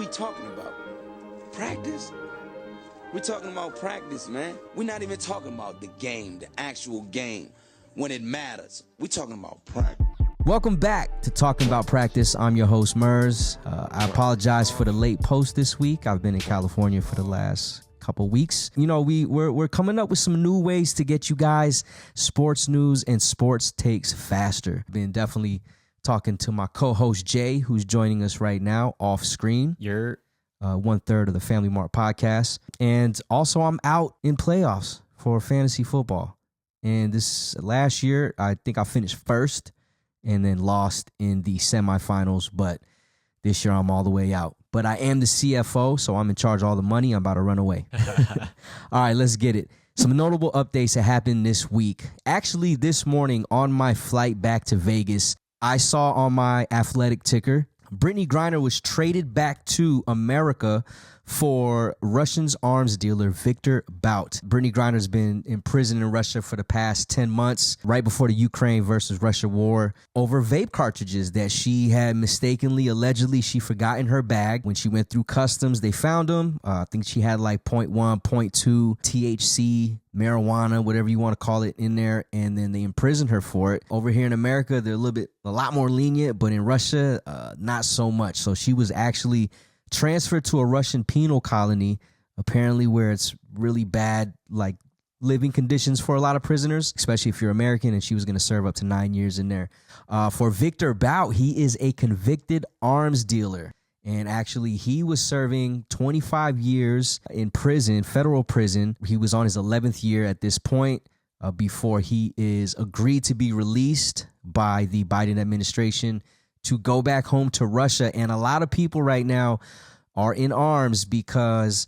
talking about? Practice? We're talking about practice, man. We're not even talking about the game, the actual game, when it matters. We're talking about practice. Welcome back to Talking About Practice. I'm your host, Mers. I apologize for the late post this week. I've been in California for the last couple weeks. You know, we're coming up with some new ways to get you guys sports news and sports takes faster. Been definitely talking to my co-host Jay, who's joining us right now off screen. You're 1/3 of the Family Mart podcast. And also I'm out in playoffs for fantasy football. And this last year, I think I finished first and then lost in the semifinals. But this year I'm all the way out. But I am the CFO, so I'm in charge of all the money. I'm about to run away. All right, let's get it. Some notable updates that happened this week. Actually, this morning on my flight back to Vegas, I saw on my athletic ticker, Brittney Griner was traded back to America for Russian arms dealer Talkin Bout. Brittney Griner's been in prison in Russia for the past 10 months, right before the Ukraine versus Russia war, over vape cartridges that she had mistakenly, allegedly, she forgot in her bag. When she went through customs, they found them. I think she had like 0.1, 0.2 THC, marijuana, whatever you want to call it, in there, and then they imprisoned her for it. Over here in America, they're a lot more lenient, but in Russia, not so much. So she was actually transferred to a Russian penal colony, apparently where it's really bad, like living conditions for a lot of prisoners, especially if you're American, and she was going to serve up to 9 years in there. For Talkin Bout, he is a convicted arms dealer. And actually, he was serving 25 years in prison, federal prison. He was on his 11th year at this point before he is agreed to be released by the Biden administration to go back home to Russia. And a lot of people right now are in arms because,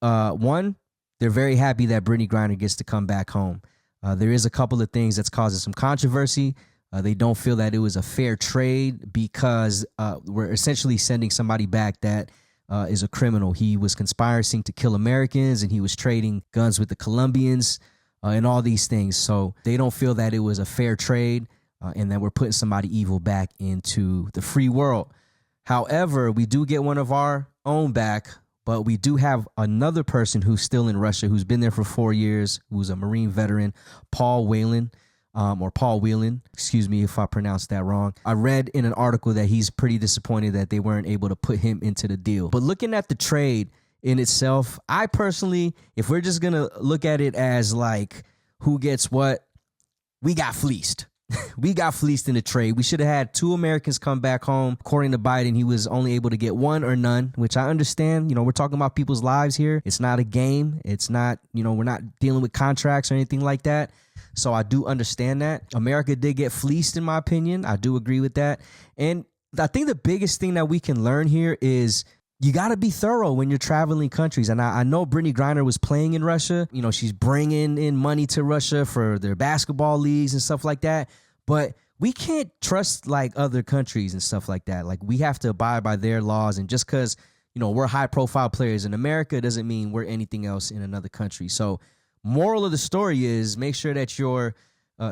one, they're very happy that Brittney Griner gets to come back home. There is a couple of things that's causing some controversy. They don't feel that it was a fair trade because we're essentially sending somebody back that is a criminal. He was conspiring to kill Americans, and he was trading guns with the Colombians and all these things. So they don't feel that it was a fair trade and that we're putting somebody evil back into the free world. However, we do get one of our own back, but we do have another person who's still in Russia, who's been there for 4 years, who's a Marine veteran, Paul Whelan. Paul Whelan, excuse me if I pronounced that wrong. I read in an article that he's pretty disappointed that they weren't able to put him into the deal. But looking at the trade in itself, I personally, if we're just going to look at it as like who gets what, we got fleeced. We got fleeced in the trade. We should have had 2 Americans come back home. According to Biden, he was only able to get 1 or none, which I understand. You know, we're talking about people's lives here. It's not a game. It's not, we're not dealing with contracts or anything like that. So I do understand that. America did get fleeced, in my opinion. I do agree with that. And I think the biggest thing that we can learn here is you got to be thorough when you're traveling countries. And I know Brittney Griner was playing in Russia. You know, she's bringing in money to Russia for their basketball leagues and stuff like that. But we can't trust like other countries and stuff like that. Like we have to abide by their laws. And just because, we're high profile players in America doesn't mean we're anything else in another country. So moral of the story is make sure that you're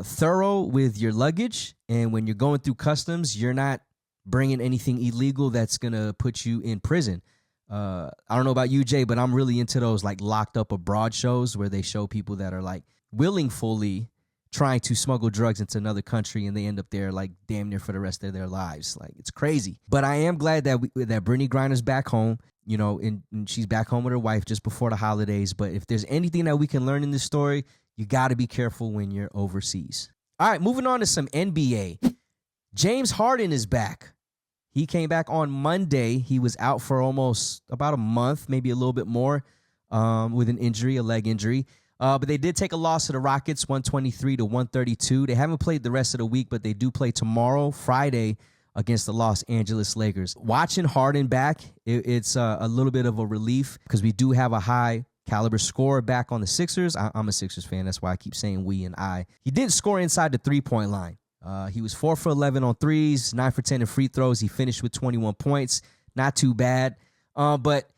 thorough with your luggage. And when you're going through customs, you're not bringing anything illegal that's going to put you in prison. I don't know about you, Jay, but I'm really into those like locked up abroad shows where they show people that are like willingly trying to smuggle drugs into another country and they end up there like damn near for the rest of their lives. Like it's crazy. But I am glad that that Brittney Griner's back home, and she's back home with her wife just before the holidays. But if there's anything that we can learn in this story, you got to be careful when you're overseas. All right, moving on to some NBA. James Harden is back. He came back on Monday. He was out for almost about a month, maybe a little bit more, with an injury, a leg injury. But they did take a loss to the Rockets, 123-132. They haven't played the rest of the week, but they do play tomorrow, Friday, against the Los Angeles Lakers. Watching Harden back, it's a little bit of a relief because we do have a high caliber scorer back on the Sixers. I'm a Sixers fan. That's why I keep saying we and I. He didn't score inside the three-point line. He was 4 for 11 on threes, 9 for 10 in free throws. He finished with 21 points. Not too bad. But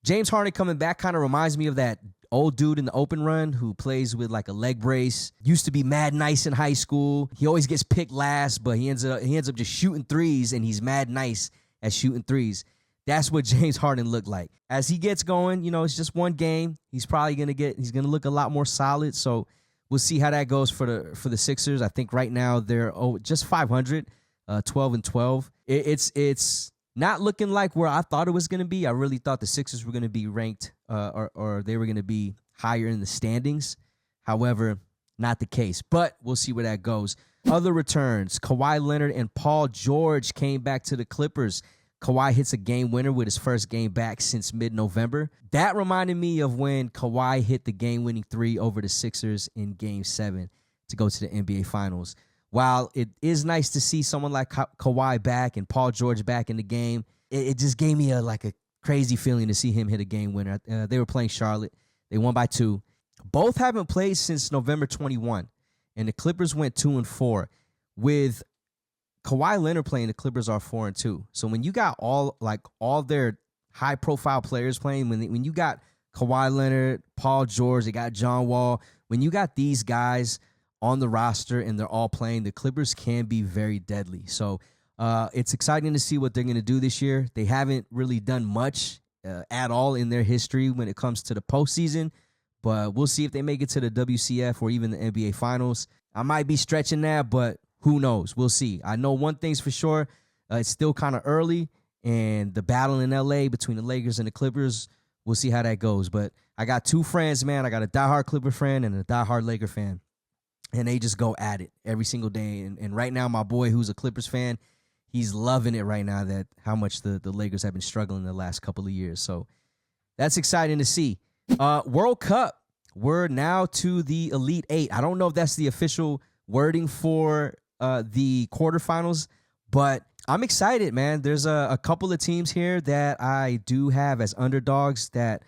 James Harden coming back kind of reminds me of that old dude in the open run who plays with like a leg brace. Used to be mad nice in high school. He always gets picked last, but he ends up just shooting threes, and he's mad nice at shooting threes. That's what James Harden looked like. As he gets going, it's just one game. He's probably he's gonna look a lot more solid. So we'll see how that goes for the Sixers. I think right now they're just 500, 12-12. It's not looking like where I thought it was gonna be. I really thought the Sixers were gonna be ranked or they were gonna be higher in the standings. However, not the case. But we'll see where that goes. Other returns: Kawhi Leonard and Paul George came back to the Clippers. Kawhi hits a game winner with his first game back since mid-November. That reminded me of when Kawhi hit the game-winning 3 over the Sixers in Game 7 to go to the NBA Finals. While it is nice to see someone like Kawhi back and Paul George back in the game, it just gave me a crazy feeling to see him hit a game winner. They were playing Charlotte. They won by 2. Both haven't played since November 21, and the Clippers went 2-4. With Kawhi Leonard playing, the Clippers are 4-2. So when you got all their high profile players playing, when you got Kawhi Leonard, Paul George, they got John Wall, when you got these guys on the roster and they're all playing, the Clippers can be very deadly. So it's exciting to see what they're going to do this year. They haven't really done much at all in their history when it comes to the postseason, but we'll see if they make it to the WCF or even the NBA Finals. I might be stretching that, but who knows? We'll see. I know one thing's for sure. It's still kind of early, and the battle in L.A. between the Lakers and the Clippers, we'll see how that goes. But I got 2 friends, man. I got a diehard Clipper fan and a diehard Laker fan, and they just go at it every single day. And right now, my boy, who's a Clippers fan, he's loving it right now, that how much the Lakers have been struggling the last couple of years. So that's exciting to see. World Cup, we're now to the Elite 8. I don't know if that's the official wording for the quarterfinals, but I'm excited, man. There's a couple of teams here that I do have as underdogs that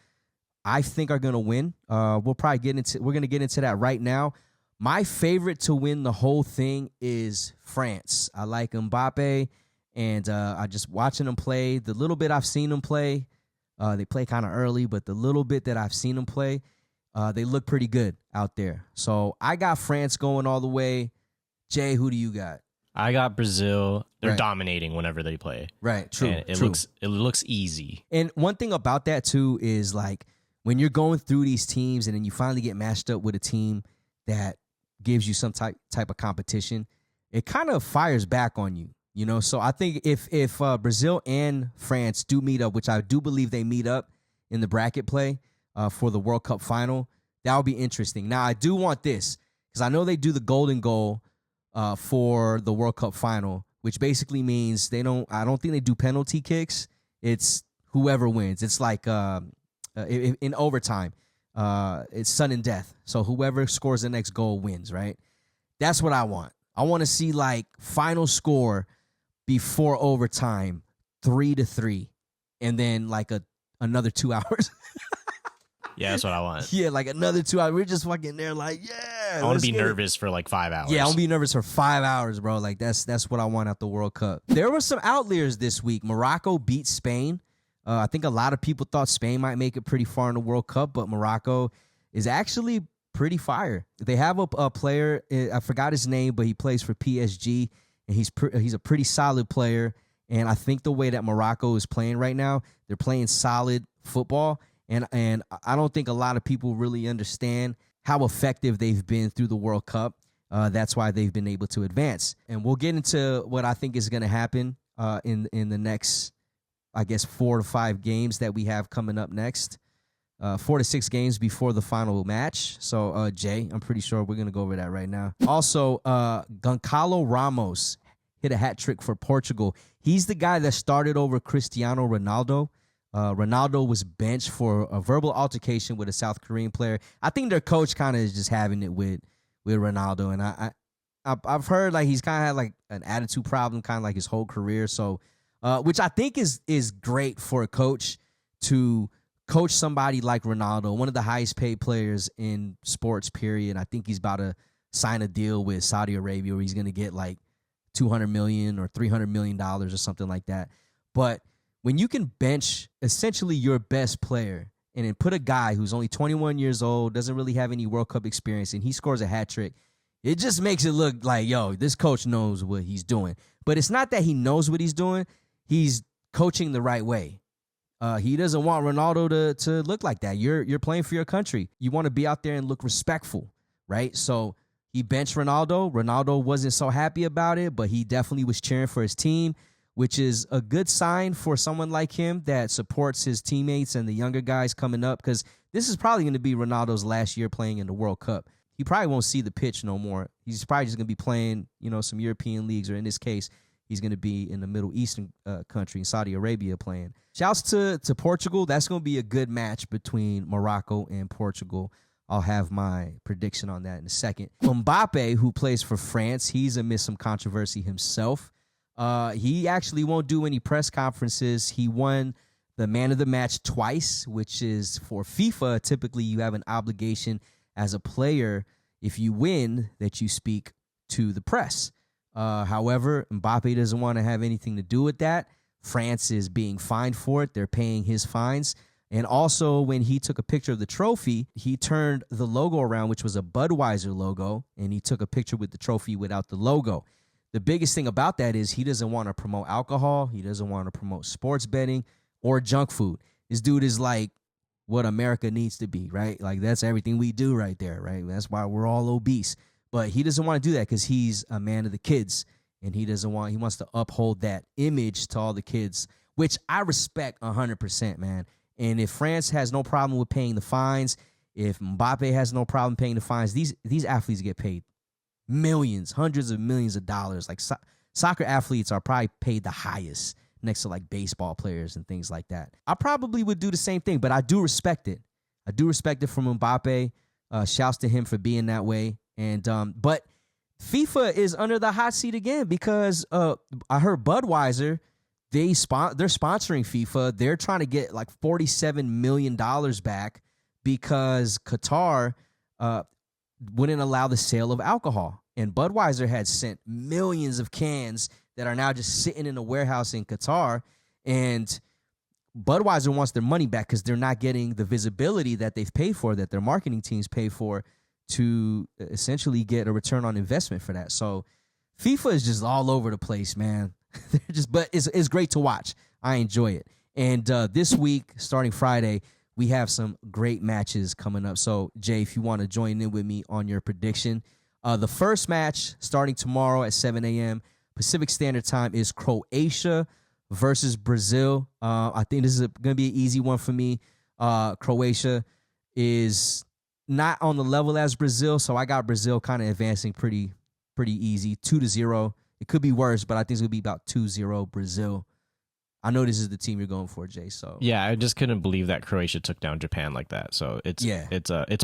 I think are going to win. We're going to get into that right now. My favorite to win the whole thing is France. I like Mbappe, and I just watching them play. The little bit I've seen them play, they play kind of early, but the little bit that I've seen them play, they look pretty good out there. So I got France going all the way. Jay, who do you got? I got Brazil. They're dominating whenever they play. Right, true. And it looks easy. And one thing about that too is when you're going through these teams and then you finally get matched up with a team that gives you some type of competition, it kind of fires back on you. So I think if Brazil and France do meet up, which I do believe they meet up in the bracket play for the World Cup final, that would be interesting. Now I do want this because I know they do the golden goal for the World Cup final, which basically means I don't think they do penalty kicks. It's whoever wins. It's like in overtime, it's sudden death. So whoever scores the next goal wins, right? That's what I want. I want to see final score before overtime, 3-3, and then another 2 hours. Yeah, that's what I want. Yeah, another 2 hours. We're just fucking there I want to be nervous for 5 hours. Yeah, I want to be nervous for 5 hours, bro. That's what I want at the World Cup. There were some outliers this week. Morocco beat Spain. I think a lot of people thought Spain might make it pretty far in the World Cup, but Morocco is actually pretty fire. They have a player, I forgot his name, but he plays for PSG, and he's a pretty solid player. And I think the way that Morocco is playing right now, they're playing solid football. And I don't think a lot of people really understand how effective they've been through the World Cup. That's why they've been able to advance. And we'll get into what I think is going to happen in the next, I guess, 4 to 5 games that we have coming up next. 4 to 6 games before the final match. So, Jay, I'm pretty sure we're going to go over that right now. Also, Goncalo Ramos hit a hat trick for Portugal. He's the guy that started over Cristiano Ronaldo. Ronaldo was benched for a verbal altercation with a South Korean player. I think their coach kind of is just having it with Ronaldo, and I've heard he's kind of had an attitude problem, kind of his whole career. So, which I think is great for a coach to coach somebody like Ronaldo, one of the highest paid players in sports. Period. I think he's about to sign a deal with Saudi Arabia where he's going to get $200 million or $300 million or something like that. But when you can bench essentially your best player and then put a guy who's only 21 years old, doesn't really have any World Cup experience, and he scores a hat trick, it just makes it look like, yo, this coach knows what he's doing. But it's not that he knows what he's doing. He's coaching the right way. He doesn't want Ronaldo to look like that. You're playing for your country. You want to be out there and look respectful, right? So he benched Ronaldo. Ronaldo wasn't so happy about it, but he definitely was cheering for his team, which is a good sign for someone like him that supports his teammates and the younger guys coming up, because this is probably going to be Ronaldo's last year playing in the World Cup. He probably won't see the pitch no more. He's probably just going to be playing, some European leagues, or in this case, he's going to be in the Middle Eastern country, in Saudi Arabia, playing. Shouts to Portugal. That's going to be a good match between Morocco and Portugal. I'll have my prediction on that in a second. Mbappe, who plays for France, he's amidst some controversy himself. He actually won't do any press conferences. He won the man of the match twice, which is for FIFA. Typically, you have an obligation as a player, if you win, that you speak to the press. However, Mbappe doesn't want to have anything to do with that. France is being fined for it. They're paying his fines. And also, when he took a picture of the trophy, he turned the logo around, which was a Budweiser logo, and he took a picture with the trophy without the logo. The biggest thing about that is he doesn't want to promote alcohol. He doesn't want to promote sports betting or junk food. This dude is like what America needs to be, right? Like, that's everything we do right there, right? That's why we're all obese. But he doesn't want to do that because he's a man of the kids, and he wants to uphold that image to all the kids, which I respect 100%, man. And if France has no problem with paying the fines, if Mbappe has no problem paying the fines, these athletes get paid millions, hundreds of millions of dollars. Like soccer athletes are probably paid the highest next to like baseball players and things like that. I probably would do the same thing, but I do respect it. I do respect it from Mbappe. Shouts to him for being that way. And but FIFA is under the hot seat again because I heard Budweiser, they're sponsoring FIFA. They're trying to get like $47 million back because Qatar wouldn't allow the sale of alcohol. And Budweiser had sent millions of cans that are now just sitting in a warehouse in Qatar. And Budweiser wants their money back because they're not getting the visibility that they've paid for, that their marketing teams pay for, to essentially get a return on investment for that. So FIFA is just all over the place, man. But it's great to watch. I enjoy it. And this week, starting Friday, we have some great matches coming up. So, Jay, if you want to join in with me on your prediction, the first match starting tomorrow at 7 a.m. Pacific Standard Time is Croatia versus Brazil. I think this is going to be an easy one for me. Croatia is not on the level as Brazil, so I got Brazil kind of advancing pretty easy, 2-0. It could be worse, but I think it's going to be about 2-0 Brazil. I know this is the team you're going for, Jay. So yeah, I just couldn't believe that Croatia took down Japan like that. So it's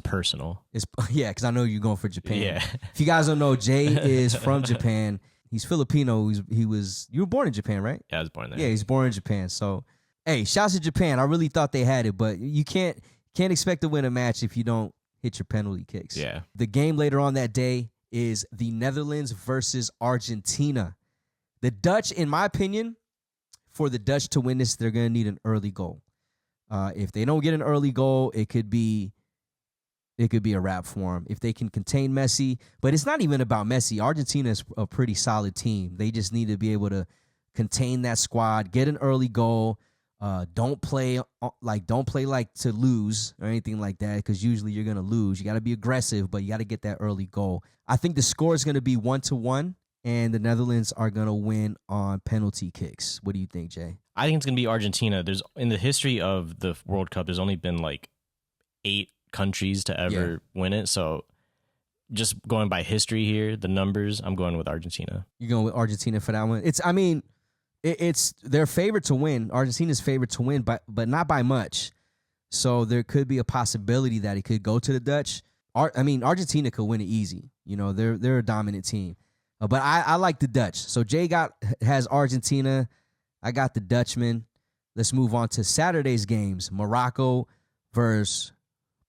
personal. Because I know you're going for Japan. Yeah. If you guys don't know, Jay is from Japan. He's Filipino. You were born in Japan, right? Yeah, I was born there. Yeah, he's born in Japan. So, hey, shouts to Japan. I really thought they had it, but you can't expect to win a match if you don't hit your penalty kicks. Yeah. The game later on that day is the Netherlands versus Argentina. The Dutch, in my opinion, for the Dutch to win this, they're going to need an early goal. If they don't get an early goal, it could be a wrap for them. If they can contain Messi, but it's not even about Messi. Argentina is a pretty solid team. They just need to be able to contain that squad, get an early goal. Don't play like to lose or anything like that, because usually you're going to lose. You got to be aggressive, but you got to get that early goal. I think the score is going to be 1-1, and the Netherlands are going to win on penalty kicks. What do you think, Jay? I think it's going to be Argentina. In the history of the World Cup, there's only been like 8 countries to ever win it. So just going by history here, the numbers, I'm going with Argentina. You're going with Argentina for that one? It's their favorite to win. Argentina's favorite to win, but not by much. So there could be a possibility that it could go to the Dutch. Argentina could win it easy. They're a dominant team. But I like the Dutch. So Jay has Argentina. I got the Dutchman. Let's move on to Saturday's games. Morocco versus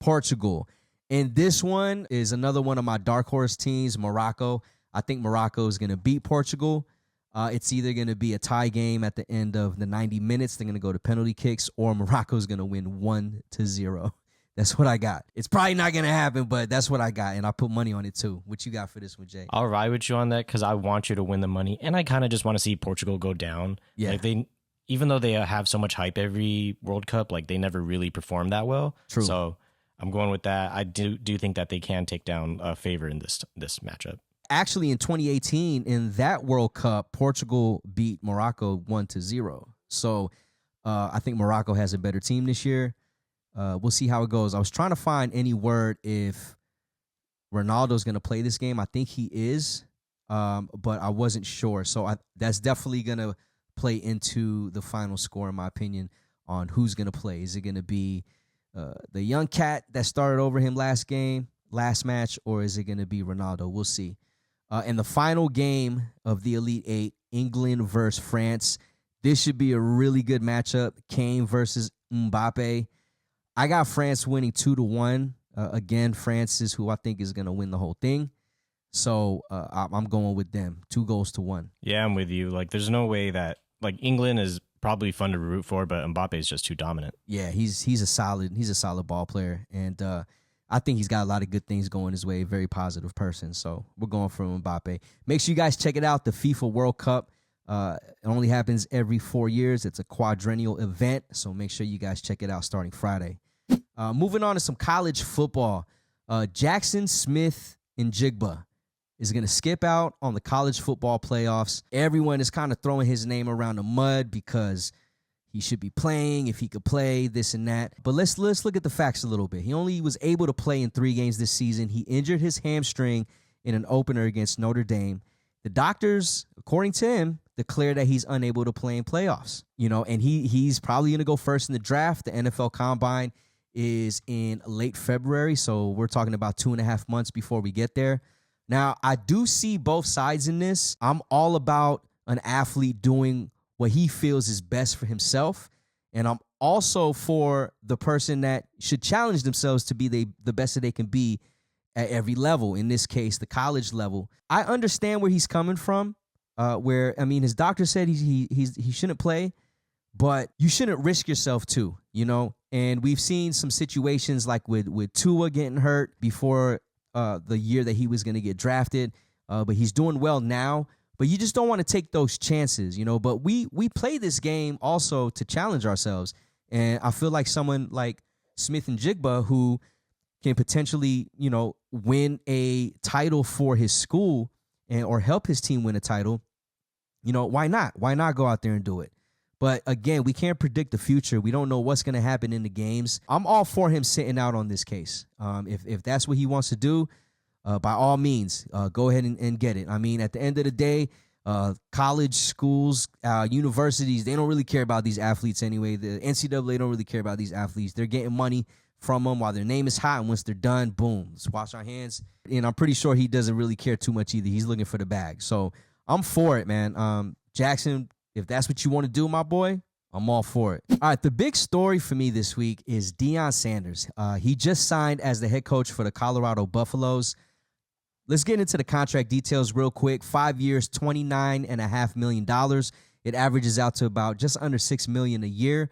Portugal. And this one is another one of my dark horse teams, Morocco. I think Morocco is going to beat Portugal. It's either going to be a tie game at the end of the 90 minutes. They're going to go to penalty kicks, or Morocco's going to win 1-0. That's what I got. It's probably not going to happen, but that's what I got, and I put money on it too. What you got for this one, Jay? I'll ride with you on that because I want you to win the money, and I kind of just want to see Portugal go down. Yeah. Like even though they have so much hype every World Cup, like they never really perform that well. True. So I'm going with that. I do think that they can take down a favor in this matchup. Actually, in 2018, in that World Cup, Portugal beat Morocco 1-0. So I think Morocco has a better team this year. We'll see how it goes. I was trying to find any word if Ronaldo's going to play this game. I think he is, but I wasn't sure. So that's definitely going to play into the final score, in my opinion, on who's going to play. Is it going to be the young cat that started over him last match, or is it going to be Ronaldo? We'll see. And the final game of the Elite Eight, England versus France. This should be a really good matchup. Kane versus Mbappe. I got France winning 2-1. Again, France is who I think is going to win the whole thing. So I'm going with them. 2-1. Yeah, I'm with you. Like, there's no way that, like, England is probably fun to root for, but Mbappe is just too dominant. Yeah, he's a solid ball player, and I think he's got a lot of good things going his way. Very positive person. So we're going for Mbappe. Make sure you guys check it out. The FIFA World Cup. It only happens every 4 years. It's a quadrennial event, so make sure you guys check it out starting Friday. Moving on to some college football. Jackson Smith and Jigba is going to skip out on the college football playoffs. Everyone is kind of throwing his name around the mud because he should be playing, if he could play, this and that. But let's look at the facts a little bit. He only was able to play in 3 games this season. He injured his hamstring in an opener against Notre Dame. The doctors, according to him, declared that he's unable to play in playoffs. And he's probably going to go first in the draft. The NFL Combine is in late February, so we're talking about 2.5 months before we get there. Now, I do see both sides in this. I'm all about an athlete doing what he feels is best for himself, and I'm also for the person that should challenge themselves to be the best that they can be at every level, in this case, the college level. I understand where he's coming from, his doctor said he shouldn't play, but you shouldn't risk yourself too, And we've seen some situations like with Tua getting hurt before the year that he was going to get drafted, but he's doing well now. But you just don't want to take those chances, But we play this game also to challenge ourselves, and I feel like someone like Smith and Jigba, who can potentially, win a title for his school or help his team win a title, why not? Why not go out there and do it? But again, we can't predict the future. We don't know what's going to happen in the games. I'm all for him sitting out on this case. If that's what he wants to do, by all means, go ahead and get it. At the end of the day, college schools, universities, they don't really care about these athletes anyway. The NCAA don't really care about these athletes. They're getting money from them while their name is hot, and once they're done, boom, let's wash our hands. And I'm pretty sure he doesn't really care too much either. He's looking for the bag. So I'm for it, man. Jackson, if that's what you want to do, my boy, I'm all for it. All right, the big story for me this week is Deion Sanders. He just signed as the head coach for the Colorado Buffaloes. Let's get into the contract details real quick. 5 years, $29.5 million. It averages out to about just under $6 million a year.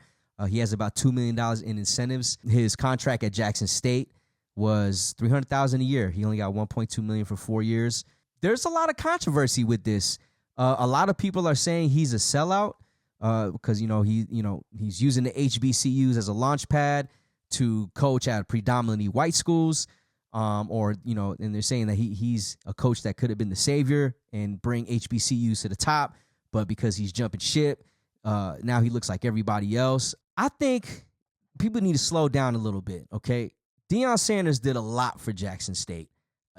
He has about $2 million in incentives. His contract at Jackson State was $300,000 a year. He only got $1.2 million for 4 years. There's a lot of controversy with this. A lot of people are saying he's a sellout because he's using the HBCUs as a launch pad to coach at predominantly white schools, and they're saying that he's a coach that could have been the savior and bring HBCUs to the top, but because he's jumping ship, now he looks like everybody else. I think people need to slow down a little bit, okay? Deion Sanders did a lot for Jackson State.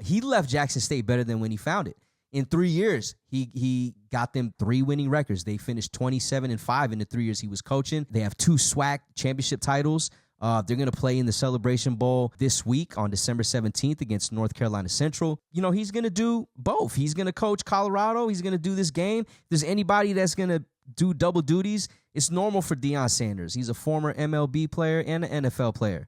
He left Jackson State better than when he found it. In 3 years, he got them 3 winning records. They finished 27-5 in the 3 years he was coaching. They have 2 SWAC championship titles. They're going to play in the Celebration Bowl this week on December 17th against North Carolina Central. He's going to do both. He's going to coach Colorado. He's going to do this game. If there's anybody that's going to do double duties, it's normal for Deion Sanders. He's a former MLB player and an NFL player.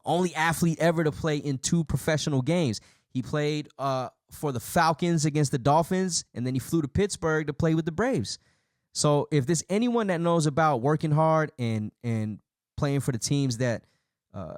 Only athlete ever to play in 2 professional games. He played for the Falcons against the Dolphins, and then he flew to Pittsburgh to play with the Braves. So if there's anyone that knows about working hard and playing for the teams that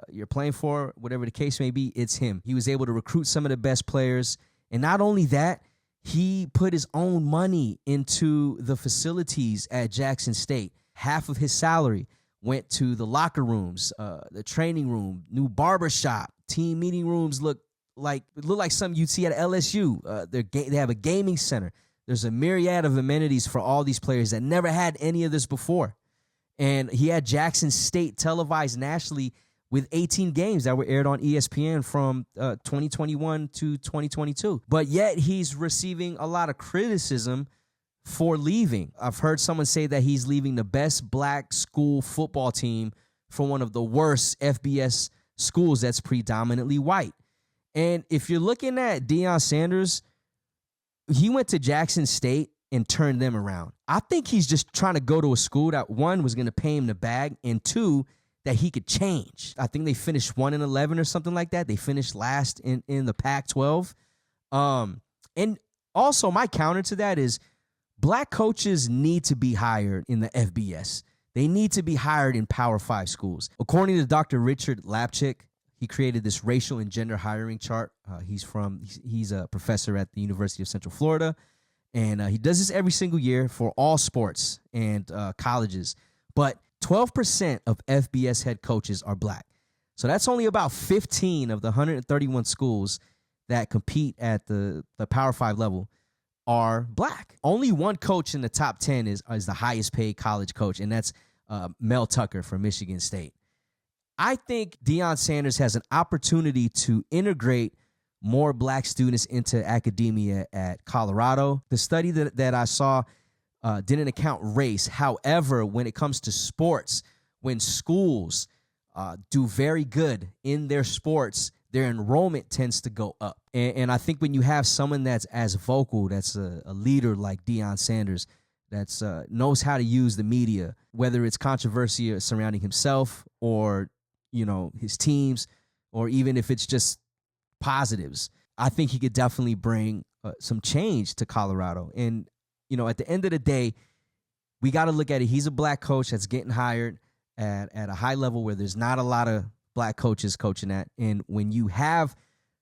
you're playing for, whatever the case may be, it's him. He was able to recruit some of the best players. And not only that, he put his own money into the facilities at Jackson State. half of his salary went to the locker rooms, the training room, new barber shop, team meeting rooms look like something you'd see at LSU. They have a gaming center. There's a myriad of amenities for all these players that never had any of this before. And he had Jackson State televised nationally with 18 games that were aired on ESPN from 2021 to 2022. But yet he's receiving a lot of criticism for leaving. I've heard someone say that he's leaving the best black school football team for one of the worst FBS schools that's predominantly white. And if you're looking at Deion Sanders, he went to Jackson State and turned them around. I think he's just trying to go to a school that, one, was going to pay him the bag, and two, that he could change. I think they finished 1-11 or something like that. They finished last in the Pac-12. And also my counter to that is black coaches need to be hired in the FBS. They need to be hired in Power 5 schools. According to Dr. Richard Lapchick, he created this racial and gender hiring chart. He's a professor at the University of Central Florida, and he does this every single year for all sports and colleges. But 12% of FBS head coaches are black. So that's only about 15 of the 131 schools that compete at the Power 5 level are black. Only one coach in the top 10 is the highest paid college coach, and that's Mel Tucker from Michigan State. I think Deion Sanders has an opportunity to integrate more black students into academia at Colorado. The study that I saw didn't account race. However, when it comes to sports, when schools do very good in their sports, their enrollment tends to go up. And I think when you have someone that's as vocal, that's a leader like Deion Sanders, that's knows how to use the media, whether it's controversy surrounding himself or his teams, or even if it's just positives, I think he could definitely bring some change to Colorado. And at the end of the day, we got to look at it. He's a black coach that's getting hired at a high level where there's not a lot of black coaches coaching at. And when you have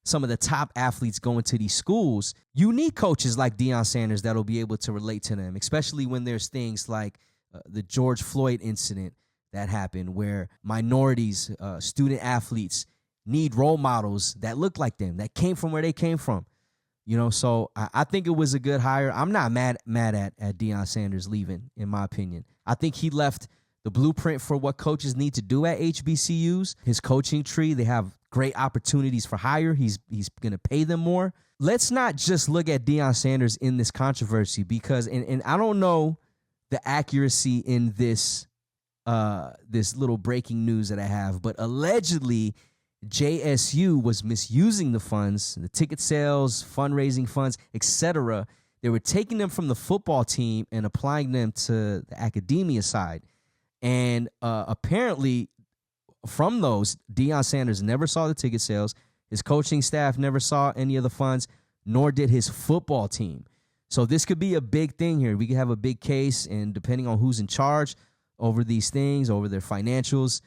some of the top athletes going to these schools, you need coaches like Deion Sanders that'll be able to relate to them, especially when there's things like the George Floyd incident that happened, where minorities, student athletes need role models that look like them, that came from where they came from. So I think it was a good hire. I'm not mad at Deion Sanders leaving, in my opinion. I think he left the blueprint for what coaches need to do at HBCUs. His coaching tree, they have great opportunities for hire. He's going to pay them more. Let's not just look at Deion Sanders in this controversy, because, and I don't know the accuracy in this little breaking news that I have, but allegedly JSU was misusing the funds, the ticket sales, fundraising funds, etc. They were taking them from the football team and applying them to the academia side. And apparently from those, Deion Sanders never saw the ticket sales. His coaching staff never saw any of the funds, nor did his football team. So this could be a big thing here. We could have a big case, and depending on who's in charge over these things, over their financials,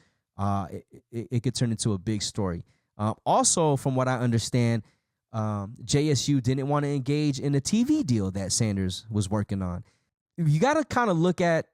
it could turn into a big story. Also, from what I understand, JSU didn't want to engage in a TV deal that Sanders was working on. You got to kind of look at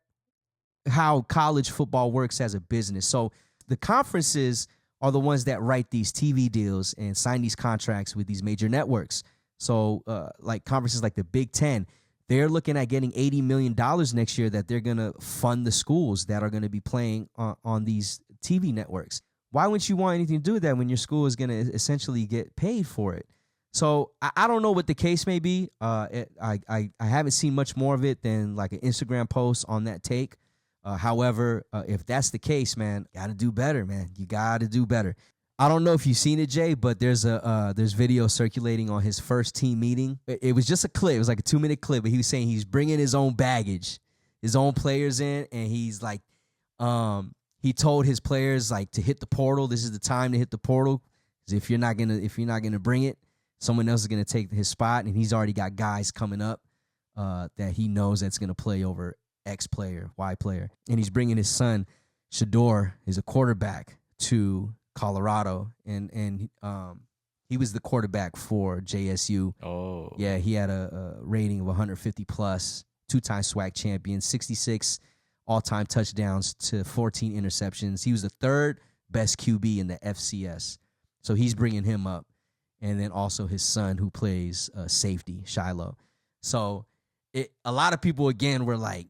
how college football works as a business. So the conferences are the ones that write these TV deals and sign these contracts with these major networks. So like conferences like the Big Ten, they're looking at getting $80 million next year that they're going to fund the schools that are going to be playing on these TV networks. Why wouldn't you want anything to do with that when your school is going to essentially get paid for it? So I don't know what the case may be. I haven't seen much more of it than like an Instagram post on that take. However, if that's the case, man, got to do better, man. You got to do better. I don't know if you've seen it, Jay, but there's video circulating on his first team meeting. It was just a clip. It was like a 2-minute clip, but he was saying he's bringing his own baggage, his own players in, and he's like, he told his players like to hit the portal. This is the time to hit the portal, because if you're not gonna bring it, someone else is gonna take his spot, and he's already got guys coming up that he knows that's gonna play over X player, Y player, and he's bringing his son Shador, is a quarterback, to Colorado, and he was the quarterback for JSU. Oh, yeah, he had a rating of 150 plus, 2-time SWAC champion, 66 all-time touchdowns to 14 interceptions. He was the third best QB in the FCS. So he's bringing him up. And then also his son who plays safety, Shiloh. So a lot of people, again, were like,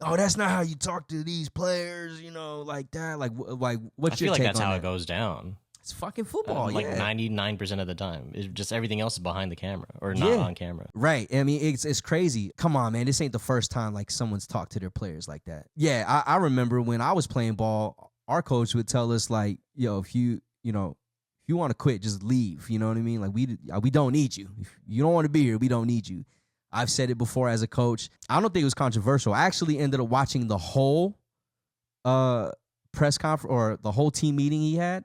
oh, that's not how you talk to these players, like that. Like what's your take on that? I feel like that's how it goes down. It's fucking football, like 99% of the time. It's just everything else is behind the camera or not on camera. Right. I mean, it's crazy. Come on, man. This ain't the first time like someone's talked to their players like that. Yeah, I remember when I was playing ball, our coach would tell us like, yo, if you want to quit, just leave. You know what I mean? Like we don't need you. If you don't want to be here, we don't need you. I've said it before as a coach. I don't think it was controversial. I actually ended up watching the whole press conference or the whole team meeting he had.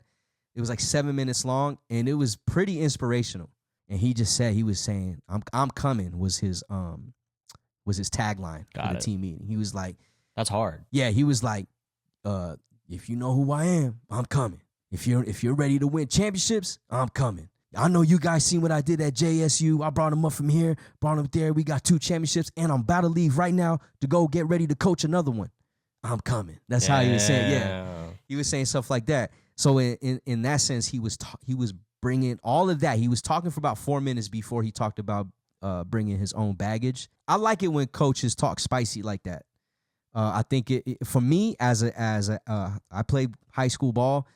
It was like 7 minutes long, and it was pretty inspirational. And he just said, he was saying, "I'm coming," was his tagline for the team meeting. He was like, "That's hard." Yeah, he was like, "If you know who I am, I'm coming. If you're ready to win championships, I'm coming. I know you guys seen what I did at JSU. I brought him up from here, brought him there. We got 2 championships, and I'm about to leave right now to go get ready to coach another one. I'm coming." That's how he was saying. Yeah, he was saying stuff like that. So in that sense, he was bringing all of that. He was talking for about 4 minutes before he talked about bringing his own baggage. I like it when coaches talk spicy like that. I think for me as I played high school ball,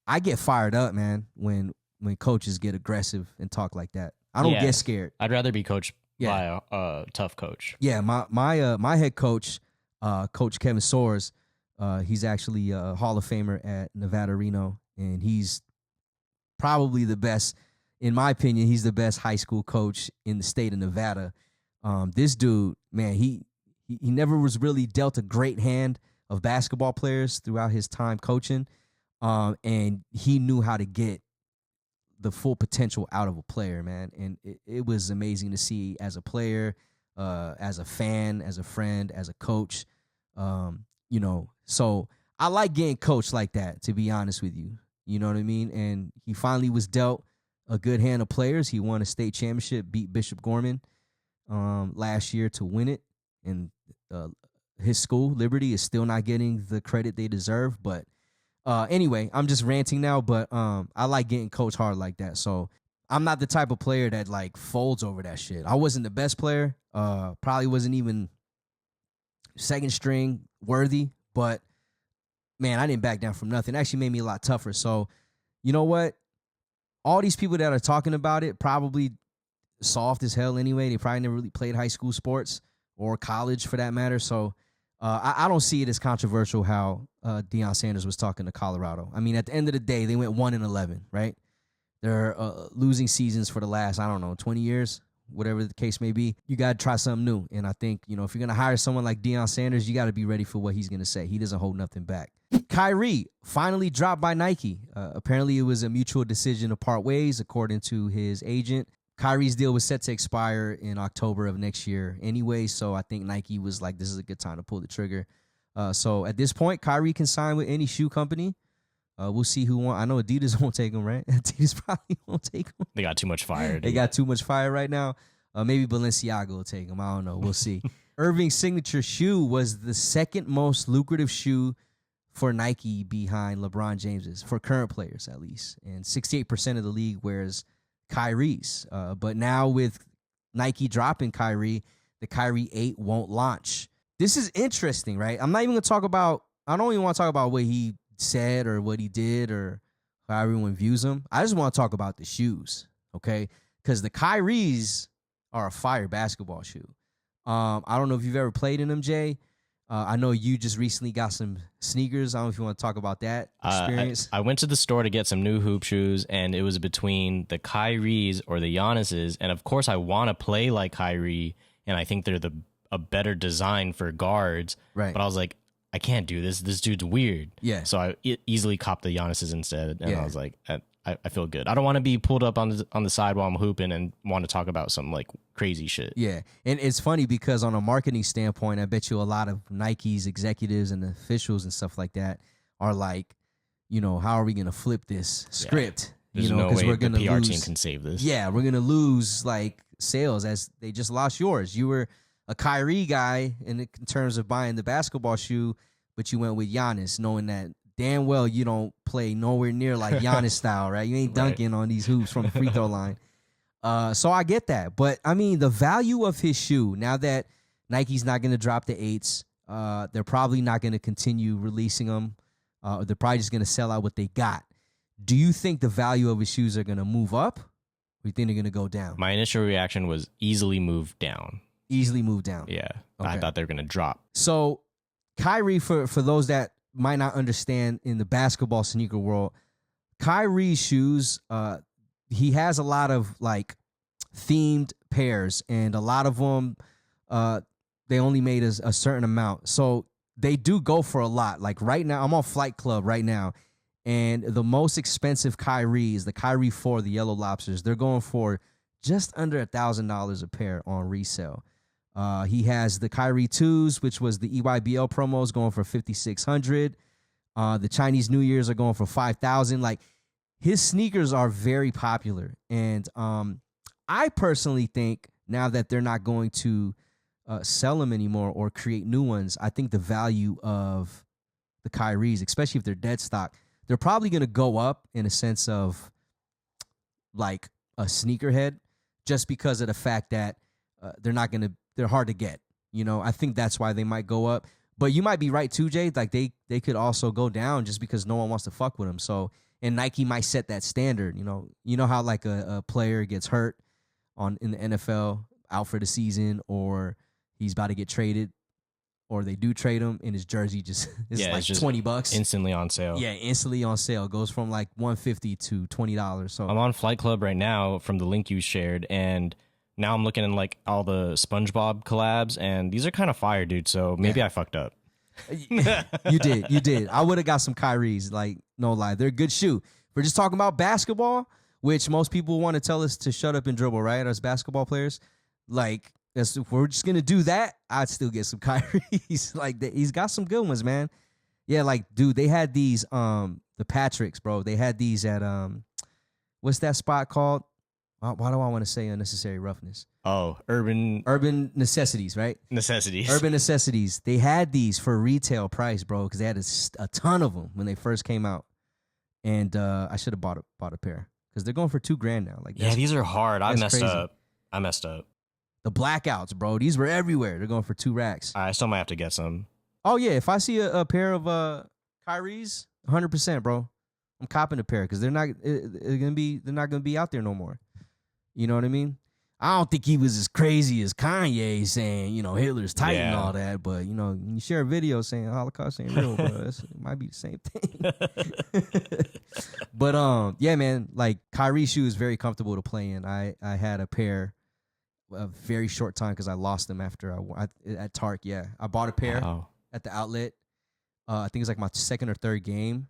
I get fired up, man, when coaches get aggressive and talk like that. I don't get scared. I'd rather be coached by a tough coach. Yeah, my head coach, Coach Kevin Soares, he's actually a Hall of Famer at Nevada Reno, and he's probably the best, in my opinion, he's the best high school coach in the state of Nevada. This dude, man, he never was really dealt a great hand of basketball players throughout his time coaching, and he knew how to get the full potential out of a player, man. And it was amazing to see as a player, as a fan, as a friend, as a coach. So I like getting coached like that, to be honest with you. You know what I mean? And he finally was dealt a good hand of players. He won a state championship, beat Bishop Gorman last year to win it. And his school, Liberty, is still not getting the credit they deserve. But anyway, I'm just ranting now, but I like getting coached hard like that. So I'm not the type of player that like folds over that shit. I wasn't the best player. Probably wasn't even second string worthy, but man, I didn't back down from nothing. It actually made me a lot tougher. So you know what? All these people that are talking about it probably soft as hell anyway. They probably never really played high school sports or college for that matter. So I don't see it as controversial how Deion Sanders was talking to Colorado. I mean, at the end of the day, they went 1-11, right? They're losing seasons for the last, 20 years, whatever the case may be. You got to try something new. And I think, if you're going to hire someone like Deion Sanders, you got to be ready for what he's going to say. He doesn't hold nothing back. Kyrie finally dropped by Nike. Apparently, it was a mutual decision to part ways, according to his agent. Kyrie's deal was set to expire in October of next year anyway, so I think Nike was like, this is a good time to pull the trigger. So at this point, Kyrie can sign with any shoe company. We'll see who wants. I know Adidas won't take him, right? Adidas probably won't take him. They got too much fire. They got too much fire right now. Maybe Balenciaga will take him. I don't know. We'll see. Irving's signature shoe was the second most lucrative shoe for Nike behind LeBron James's, for current players at least. And 68% of the league wears Kyrie's. But now with Nike dropping Kyrie, the Kyrie 8 won't launch. This is interesting, right? I'm not even going to talk about, I don't even want to talk about what he said or what he did or how everyone views him. I just want to talk about the shoes, okay? Because the Kyries are a fire basketball shoe. I don't know if you've ever played in them, Jay. I know you just recently got some sneakers. I don't know if you want to talk about that experience. I went to the store to get some new hoop shoes, and it was between the Kyries or the Giannis's. And, of course, I want to play like Kyrie, and I think they're a better design for guards. Right. But I was like, I can't do this. This dude's weird. Yeah. So I easily copped the Giannis's instead, and I was like, I feel good. I don't want to be pulled up on the side while I'm hooping and want to talk about some like crazy shit. Yeah, and it's funny because on a marketing standpoint, I bet you a lot of Nike's executives and officials and stuff like that are like, how are we gonna flip this script? There's no way the PR team can save this. Yeah, we're gonna lose like sales as they just lost yours. You were a Kyrie guy in terms of buying the basketball shoe, but you went with Giannis, knowing that damn well you don't play nowhere near like Giannis style, right? You ain't dunking on these hoops from the free throw line. So I get that. But, I mean, the value of his shoe, now that Nike's not going to drop the 8s, they're probably not going to continue releasing them. They're probably just going to sell out what they got. Do you think the value of his shoes are going to move up, or you think they're going to go down? My initial reaction was easily move down. Easily move down. Yeah. Okay. I thought they were going to drop. So Kyrie, for those that might not understand in the basketball sneaker world, Kyrie's shoes, he has a lot of like themed pairs, and a lot of them, they only made a certain amount. So they do go for a lot. Like right now, I'm on Flight Club right now, and the most expensive Kyrie is the Kyrie 4, the Yellow Lobsters. They're going for just under $1,000 a pair on resale. He has the Kyrie 2s, which was the EYBL promos, going for $5,600. The Chinese New Year's are going for $5,000. Like, his sneakers are very popular. And I personally think now that they're not going to sell them anymore or create new ones, I think the value of the Kyries, especially if they're dead stock, they're probably going to go up in a sense of like a sneakerhead, just because of the fact that they're hard to get. You know, I think that's why they might go up. But you might be right too, Jay. Like they could also go down just because no one wants to fuck with them. So, and Nike might set that standard. You know how like a player gets hurt in the NFL, out for the season, or he's about to get traded, or they do trade him, and his jersey just is like just $20 instantly on sale. Yeah, instantly on sale. Goes from like $150 to $20. So I'm on Flight Club right now from the link you shared, and now I'm looking at like all the SpongeBob collabs, and these are kind of fire, dude. So maybe I fucked up. You did. I would have got some Kyries, like, no lie. They're a good shoe. We're just talking about basketball, which most people want to tell us to shut up and dribble, right? As basketball players. Like, if we're just going to do that, I'd still get some Kyries. Like, he's got some good ones, man. Yeah, like, dude, they had these, the Patricks, bro. They had these at, what's that spot called? Why do I want to say Unnecessary Roughness? Oh, Urban Necessities, right? Necessities. Urban Necessities. They had these for retail price, bro, because they had a ton of them when they first came out. And I should have bought a pair because they're going for $2,000 now. Like, yeah, these are hard. I messed crazy. up. The blackouts, bro. These were everywhere. They're going for $2,000. I still might have to get some. Oh yeah, if I see a pair of Kyries, 100%, bro. I'm copping a pair because they're not gonna be out there no more. You know what I mean? I don't think he was as crazy as Kanye saying, Hitler's tight and all that. But, when you share a video saying Holocaust ain't real, bro, it might be the same thing. But, yeah, man, like Kyrie's shoe is very comfortable to play in. I had a pair a very short time because I lost them after at Tark. Yeah, I bought a pair at the outlet. I think it was like my second or third game.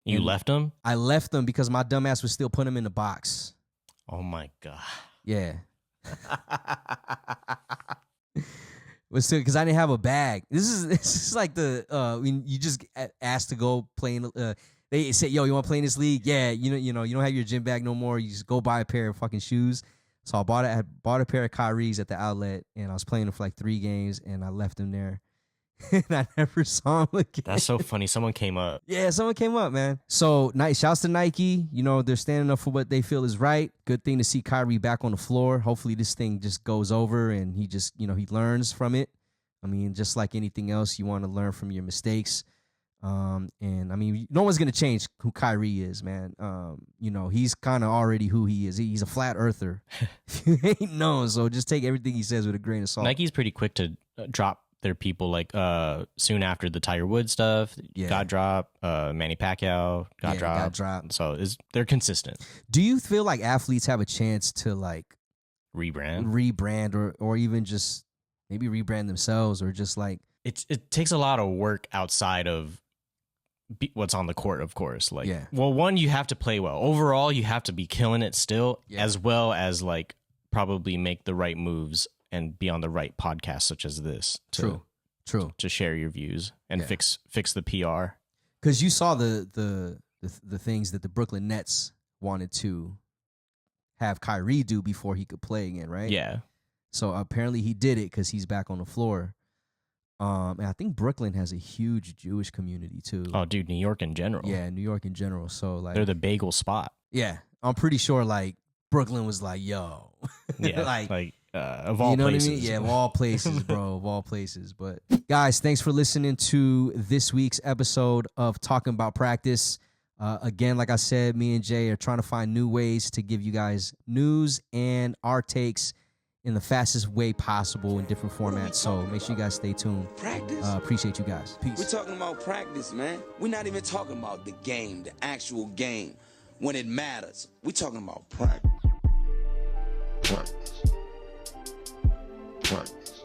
You left them? I left them because my dumbass was still putting them in the box. Oh my God. Yeah. But still, because I didn't have a bag. This is like when you just asked to go play in. They say, "Yo, you want to play in this league?" Yeah, you don't have your gym bag no more. You just go buy a pair of fucking shoes. So I bought a pair of Kyries at the outlet, and I was playing them for like 3 games, and I left them there. And I never saw him again. That's so funny. Someone came up. Yeah, someone came up, man. So, shouts to Nike. They're standing up for what they feel is right. Good thing to see Kyrie back on the floor. Hopefully this thing just goes over and he just, he learns from it. I mean, just like anything else, you want to learn from your mistakes. And I mean, no one's going to change who Kyrie is, man. He's kind of already who he is. He's a flat earther. You ain't known, so just take everything he says with a grain of salt. Nike's pretty quick to drop their people, like soon after the Tiger Woods stuff got dropped. Manny Pacquiao got dropped. So they're consistent. Do you feel like athletes have a chance to like rebrand or even just maybe rebrand themselves, or just like it takes a lot of work outside of what's on the court, of course. Like, well, one, you have to play well. Overall, you have to be killing it still, as well as like probably make the right moves and be on the right podcast such as this. True. To share your views and fix the PR. Because you saw the things that the Brooklyn Nets wanted to have Kyrie do before he could play again, right? Yeah. So apparently he did it because he's back on the floor. And I think Brooklyn has a huge Jewish community too. Oh, dude, New York in general. Yeah, New York in general. So like They're the bagel spot. Yeah, I'm pretty sure like Brooklyn was like, yo. Yeah, of all you know places. What I mean? Yeah, of all places, bro, of all places. But guys, thanks for listening to this week's episode of Talking About Practice. Again, like I said, me and Jay are trying to find new ways to give you guys news and our takes in the fastest way possible in different formats. So make sure you guys stay tuned. Practice? Appreciate you guys. Peace. We're talking about practice, man. We're not even talking about the game, the actual game, when it matters. We're talking about practice. Practice. Practice.